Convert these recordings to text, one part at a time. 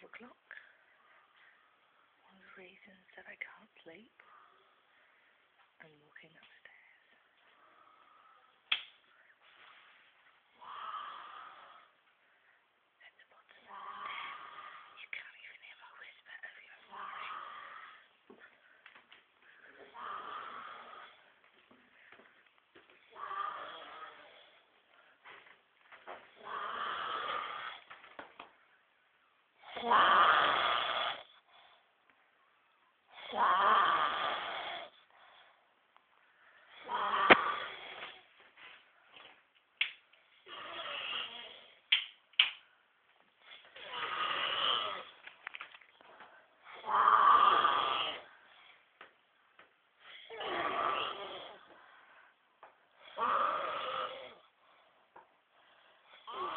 o'clock. One of the reasons that I can't sleep. I'm walking upstairs. At the bottom of the stairs. You can't even hear my whisper over your snoring.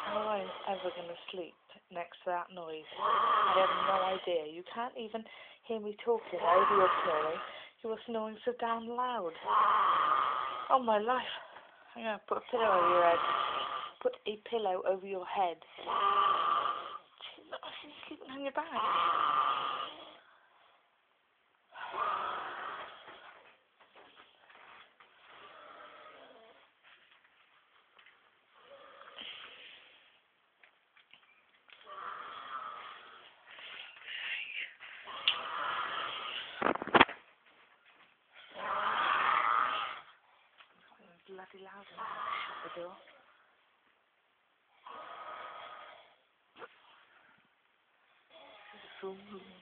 How am I ever going to sleep next to that noise? I have no idea. You can't even hear me talking over your snoring. You are snoring so damn loud. Oh my life. I'm going to put a pillow over your head. Put a pillow over your head. She's sleeping on your back. Bloody loud enough to shut the door. This is a full room.